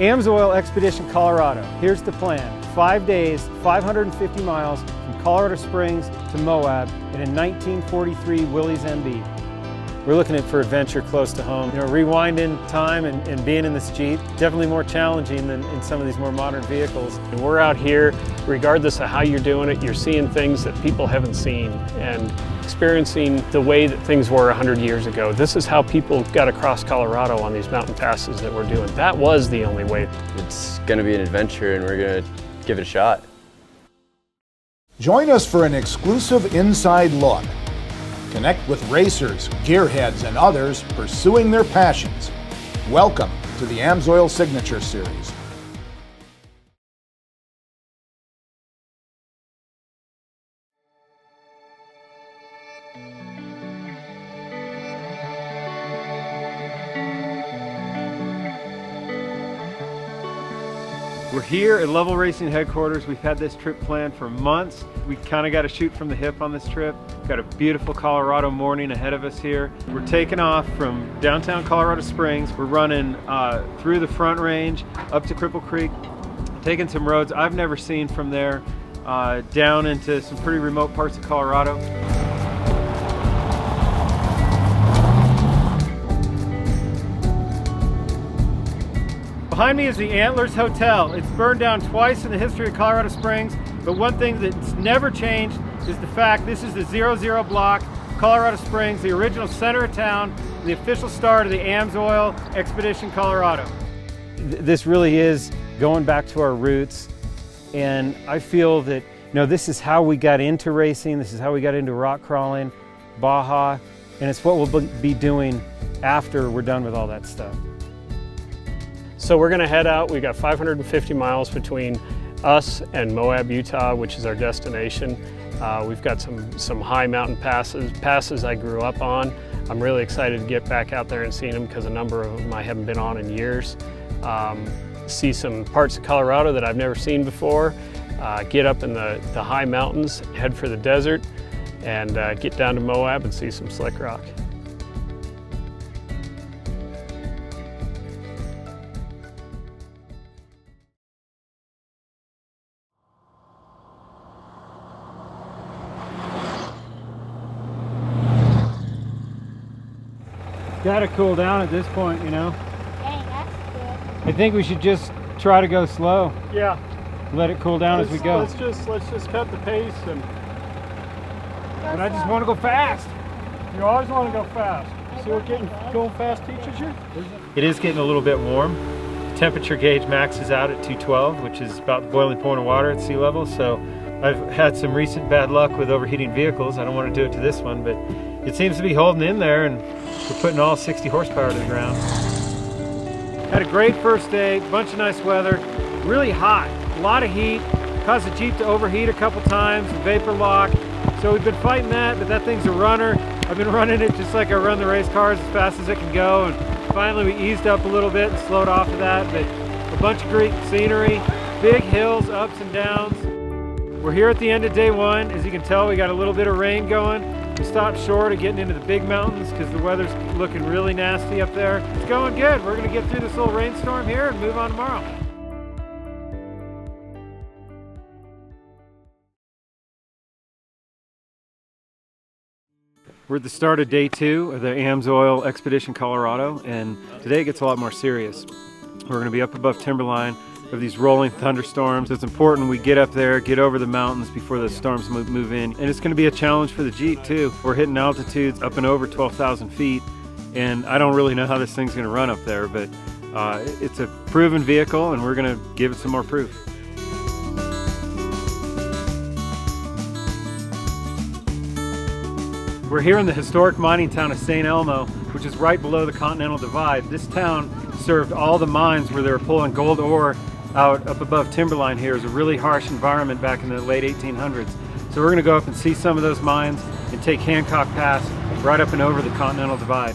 AMSOIL Expedition Colorado. Here's the plan. 5 days, 550 miles from Colorado Springs to Moab in a 1943 Willys MB. We're looking for adventure close to home. Rewinding time and being in this Jeep, definitely more challenging than in some of these more modern vehicles. And we're out here, regardless of how you're doing it, you're seeing things that people haven't seen and experiencing the way that things were 100 years ago. This is how people got across Colorado on these mountain passes that we're doing. That was the only way. It's gonna be an adventure and we're gonna give it a shot. Join us for an exclusive inside look. Connect with racers, gearheads, and others pursuing their passions. Welcome to the AMSOIL Signature Series. We're here at Lovell Racing headquarters. We've had this trip planned for months. We kind of got to shoot from the hip on this trip. Got a beautiful Colorado morning ahead of us here. We're taking off from downtown Colorado Springs. We're running through the Front Range up to Cripple Creek, taking some roads I've never seen from there, down into some pretty remote parts of Colorado. Behind me is the Antlers Hotel. It's burned down twice in the history of Colorado Springs, but one thing that's never changed is the fact this is the 00 block, Colorado Springs, the original center of town, the official start of the AMSOIL Expedition Colorado. This really is going back to our roots, and I feel that this is how we got into racing, this is how we got into rock crawling, Baja, and it's what we'll be doing after we're done with all that stuff. So we're gonna head out. We've got 550 miles between us and Moab, Utah, which is our destination. We've got some high mountain passes I grew up on. I'm really excited to get back out there and see them because a number of them I haven't been on in years. See some parts of Colorado that I've never seen before. Get up in the high mountains, head for the desert, and get down to Moab and see some slick rock. Gotta cool down at this point, Dang, that's good. I think we should just try to go slow. Yeah. Let it cool down as we go. Let's just cut the pace and I just want to go fast. you always want to go fast. See what going fast teaches you? It is getting a little bit warm. The temperature gauge maxes out at 212, which is about the boiling point of water at sea level. So I've had some recent bad luck with overheating vehicles. I don't want to do it to this one, but it seems to be holding in there, and we're putting all 60 horsepower to the ground. Had a great first day, bunch of nice weather, really hot, a lot of heat, caused the Jeep to overheat a couple times, vapor lock. So we've been fighting that, but that thing's a runner. I've been running it just like I run the race cars, as fast as it can go, and finally we eased up a little bit and slowed off of that, but a bunch of great scenery, big hills, ups and downs. We're here at the end of day one. As you can tell, we got a little bit of rain going. We stopped short of getting into the big mountains because the weather's looking really nasty up there. It's going good. We're going to get through this little rainstorm here and move on tomorrow. We're at the start of day 2 of the AMSOIL Expedition Colorado, and today it gets a lot more serious. We're going to be up above timberline. Of these rolling thunderstorms. It's important we get up there, get over the mountains before the storms move in. And it's going to be a challenge for the Jeep too. We're hitting altitudes up and over 12,000 feet, and I don't really know how this thing's going to run up there, but it's a proven vehicle and we're going to give it some more proof. We're here in the historic mining town of St. Elmo, which is right below the Continental Divide. This town served all the mines where they were pulling gold ore out up above timberline here. Is a really harsh environment back in the late 1800s. So we're going to go up and see some of those mines and take Hancock Pass right up and over the Continental Divide.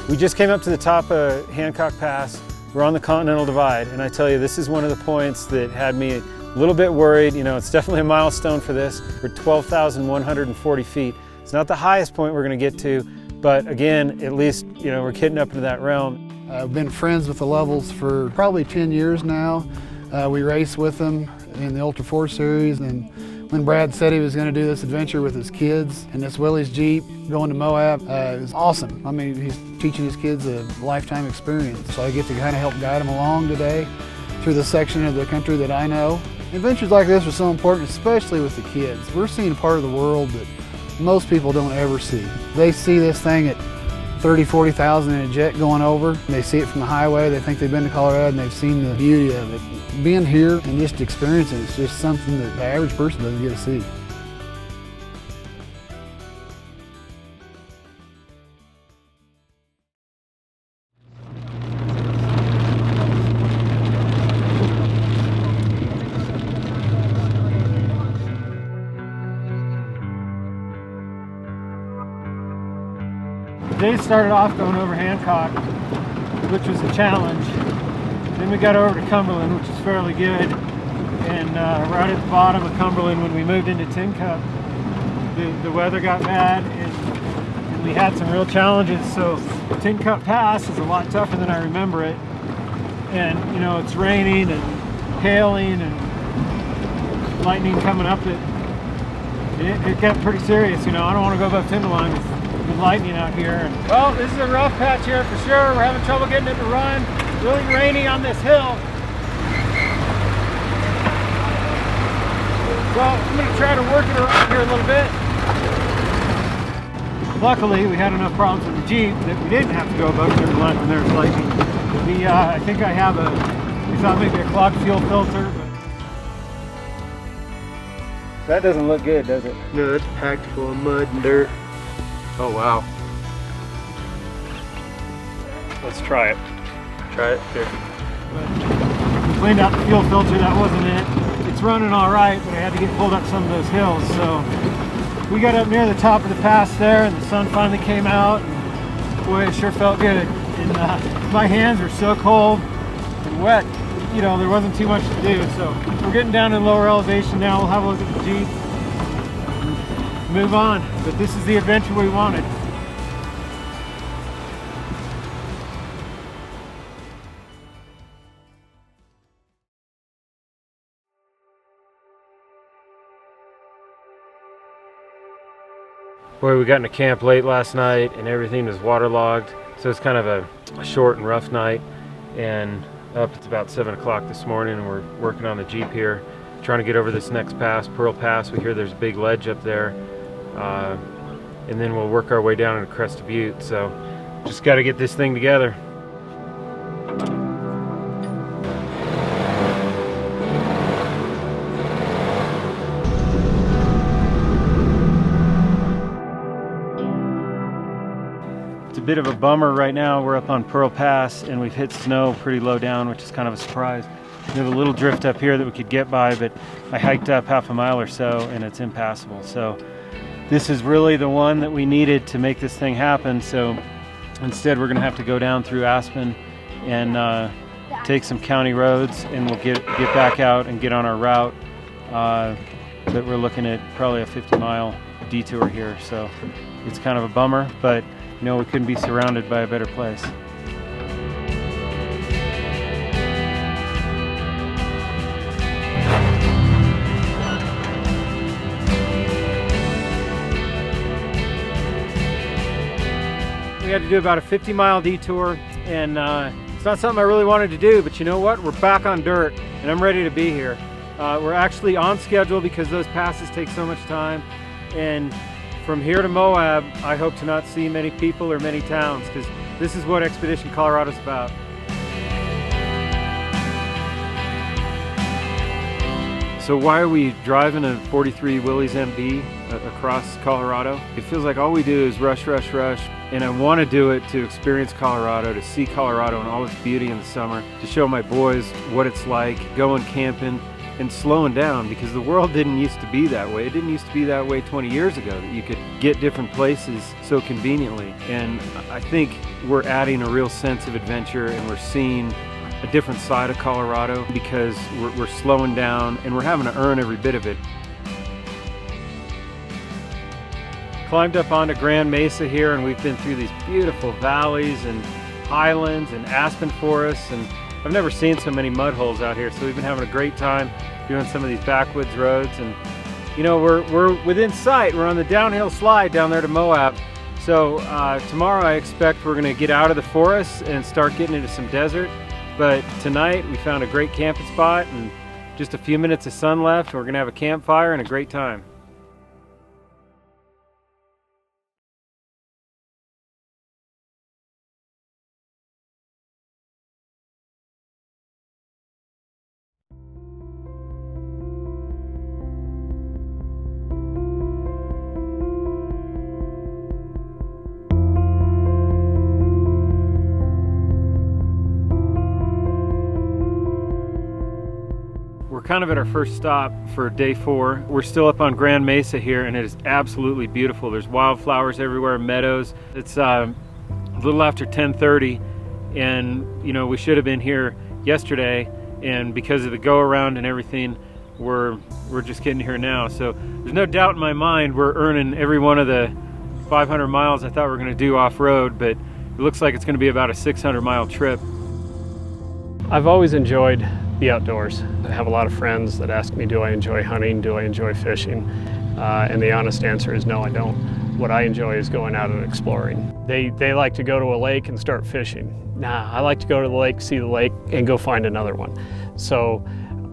We just came up to the top of Hancock Pass. We're on the Continental Divide, and I tell you, this is one of the points that had me a little bit worried. You know, it's definitely a milestone for this. We're 12,140 feet. It's not the highest point we're going to get to, but again, at least, you know, we're getting up into that realm. I've been friends with the Lovells for probably 10 years now. We race with them in the Ultra 4 Series, and when Brad said he was going to do this adventure with his kids and this Willys Jeep going to Moab, it was awesome. I mean, he's teaching his kids a lifetime experience, so I get to kind of help guide them along today through the section of the country that I know. Adventures like this are so important, especially with the kids. We're seeing a part of the world that most people don't ever see. They see this thing at 30, 40,000 in a jet going over. They see it from the highway, they think they've been to Colorado and they've seen the beauty of it. Being here and just experiencing it is just something that the average person doesn't get to see. The day started off going over Hancock, which was a challenge. Then we got over to Cumberland, which is fairly good. And right at the bottom of Cumberland, when we moved into Tin Cup, the weather got bad and we had some real challenges. So Tin Cup Pass is a lot tougher than I remember it. And you know, it's raining and hailing and lightning coming up it got pretty serious. You know, I don't want to go above timberline with lightning out here. And, well, this is a rough patch here for sure. We're having trouble getting it to run. Really rainy on this hill. So I'm going to try to work it around here a little bit. Luckily, we had enough problems with the Jeep that we didn't have to go above timberline when there was lightning. I think I have we thought maybe a clogged fuel filter. But that doesn't look good, does it? No, it's packed full of mud and dirt. Oh wow. Let's try it. Try it. Here. We cleaned out the fuel filter, that wasn't it. It's running all right, but I had to get pulled up some of those hills. So we got up near the top of the pass there and the sun finally came out. And boy, it sure felt good. And my hands were so cold and wet. You know, there wasn't too much to do. So we're getting down in lower elevation now. We'll have a look at the Jeep. Move on, but this is the adventure we wanted. Boy, we got into camp late last night and everything was waterlogged, so it's kind of a short and rough night. And it's about 7 o'clock this morning and we're working on the Jeep here, trying to get over this next pass, Pearl Pass. We hear there's a big ledge up there. And then we'll work our way down into Crest Butte. So just got to get this thing together. It's a bit of a bummer right now. We're up on Pearl Pass and we've hit snow pretty low down, which is kind of a surprise. We have a little drift up here that we could get by, but I hiked up half a mile or so and it's impassable. So this is really the one that we needed to make this thing happen. So instead we're going to have to go down through Aspen and take some county roads, and we'll get back out and get on our route. But we're looking at probably a 50-mile detour here. So it's kind of a bummer, but you know, we couldn't be surrounded by a better place. We had to do about a 50-mile detour, and it's not something I really wanted to do, but you know what? We're back on dirt, and I'm ready to be here. We're actually on schedule because those passes take so much time, and from here to Moab, I hope to not see many people or many towns, because this is what Expedition Colorado's about. So why are we driving a 43 Willys MB across Colorado? It feels like all we do is rush, rush, rush. And I want to do it to experience Colorado, to see Colorado and all its beauty in the summer, to show my boys what it's like going camping and slowing down, because the world didn't used to be that way. It didn't used to be that way 20 years ago, that you could get different places so conveniently. And I think we're adding a real sense of adventure, and we're seeing a different side of Colorado because we're slowing down and we're having to earn every bit of it. Climbed up onto Grand Mesa here, and we've been through these beautiful valleys and highlands and aspen forests, and I've never seen so many mud holes out here, so we've been having a great time doing some of these backwoods roads. And you know, we're within sight. We're on the downhill slide down there to Moab. So tomorrow I expect we're going to get out of the forest and start getting into some desert, but tonight we found a great camping spot and just a few minutes of sun left. We're going to have a campfire and a great time. We're kind of at our first stop for day 4. We're still up on Grand Mesa here, and it is absolutely beautiful. There's wildflowers everywhere, meadows. It's a little after 10:30, and you know, we should have been here yesterday, and because of the go around and everything, we're just getting here now. So there's no doubt in my mind we're earning every one of the 500 miles I thought we were going to do off-road, but it looks like it's going to be about a 600-mile trip. I've always enjoyed the outdoors. I have a lot of friends that ask me, do I enjoy hunting? Do I enjoy fishing? And the honest answer is no, I don't. What I enjoy is going out and exploring. They like to go to a lake and start fishing. Nah, I like to go to the lake, see the lake, and go find another one. So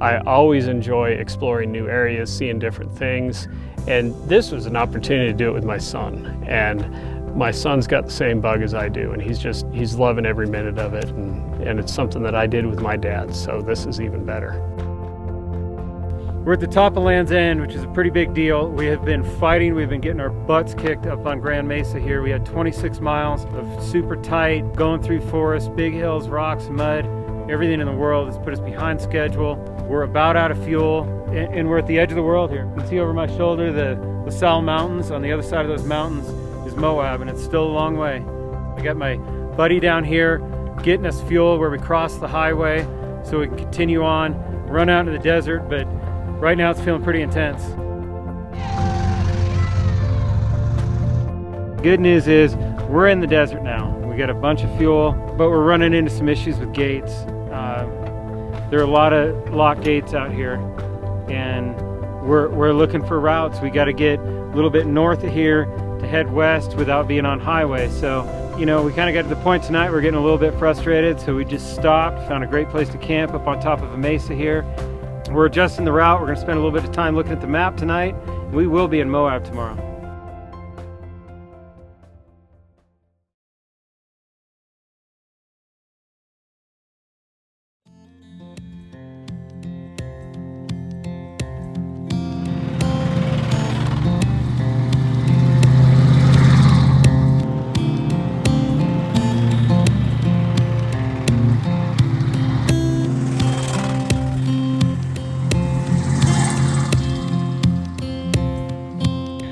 I always enjoy exploring new areas, seeing different things. And this was an opportunity to do it with my son. And my son's got the same bug as I do, and he's loving every minute of it, and it's something that I did with my dad, so this is even better. We're at the top of Land's End, which is a pretty big deal. We have been fighting, we've been getting our butts kicked up on Grand Mesa here. We had 26 miles of super tight, going through forests, big hills, rocks, mud, everything in the world has put us behind schedule. We're about out of fuel, and we're at the edge of the world here. You can see over my shoulder the LaSalle Mountains. On the other side of those mountains is Moab, and it's still a long way. I got my buddy down here getting us fuel where we cross the highway so we can continue on, run out into the desert, but right now it's feeling pretty intense. Good news is we're in the desert now. We got a bunch of fuel, but we're running into some issues with gates. There are a lot of locked gates out here, and we're looking for routes. We got to get a little bit north of here to head west without being on highway. So, you know, we kind of got to the point tonight we're getting a little bit frustrated, so we just stopped, found a great place to camp up on top of a mesa here. We're adjusting the route. We're going to spend a little bit of time looking at the map tonight. We will be in Moab tomorrow.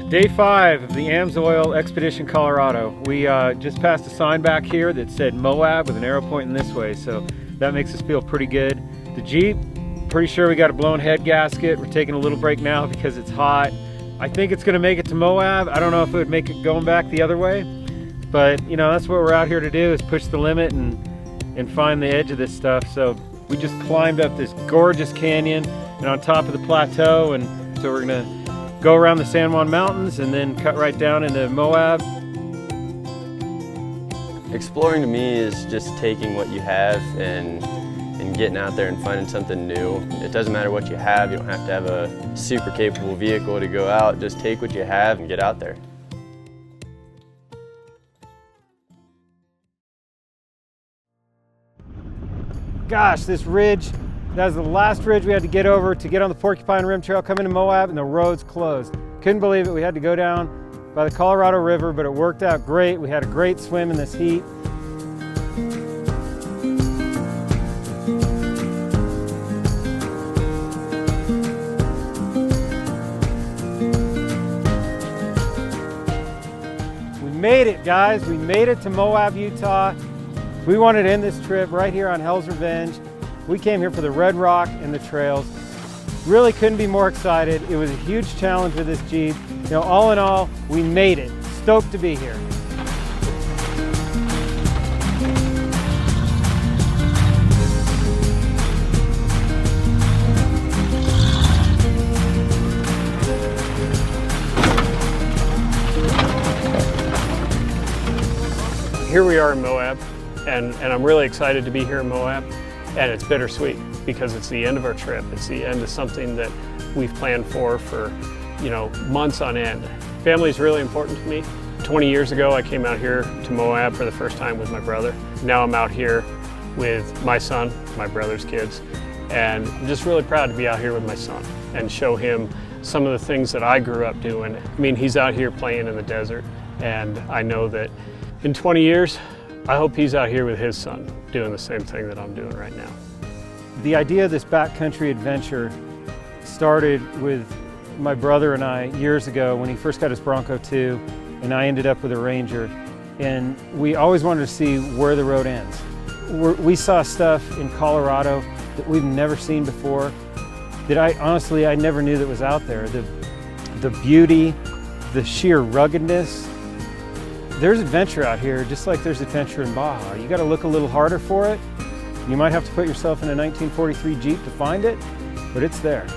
Day 5 of the AMSOIL Expedition Colorado. We just passed a sign back here that said Moab with an arrow pointing this way, so that makes us feel pretty good. The Jeep, pretty sure we got a blown head gasket. We're taking a little break now because it's hot. I think it's gonna make it to Moab. I don't know if it would make it going back the other way, but you know, that's what we're out here to do, is push the limit and find the edge of this stuff. So we just climbed up this gorgeous canyon and on top of the plateau, and so we're gonna go around the San Juan Mountains and then cut right down into Moab. Exploring to me is just taking what you have and getting out there and finding something new. It doesn't matter what you have. You don't have to have a super capable vehicle to go out. Just take what you have and get out there. Gosh, this ridge, that was the last ridge we had to get over to get on the Porcupine Rim Trail coming to Moab, and the road's closed. Couldn't believe it. We had to go down by the Colorado River, but it worked out great. We had a great swim in this heat. We made it, guys. We made it to Moab, Utah. We wanted to end this trip right here on Hell's Revenge. We came here for the red rock and the trails. Really couldn't be more excited. It was a huge challenge with this Jeep. You know, all in all, we made it. Stoked to be here. Here we are in Moab, and I'm really excited to be here in Moab, and it's bittersweet because it's the end of our trip. It's the end of something that we've planned for you know, months on end. Family is really important to me. 20 years ago, I came out here to Moab for the first time with my brother. Now I'm out here with my son, my brother's kids, and I'm just really proud to be out here with my son and show him some of the things that I grew up doing. I mean, he's out here playing in the desert, and I know that in 20 years, I hope he's out here with his son doing the same thing that I'm doing right now. The idea of this backcountry adventure started with my brother and I years ago when he first got his Bronco 2 and I ended up with a Ranger. And we always wanted to see where the road ends. We saw stuff in Colorado that we've never seen before, that I never knew that was out there. The beauty, the sheer ruggedness. There's adventure out here, just like there's adventure in Baja. You gotta look a little harder for it. You might have to put yourself in a 1943 Jeep to find it, but it's there.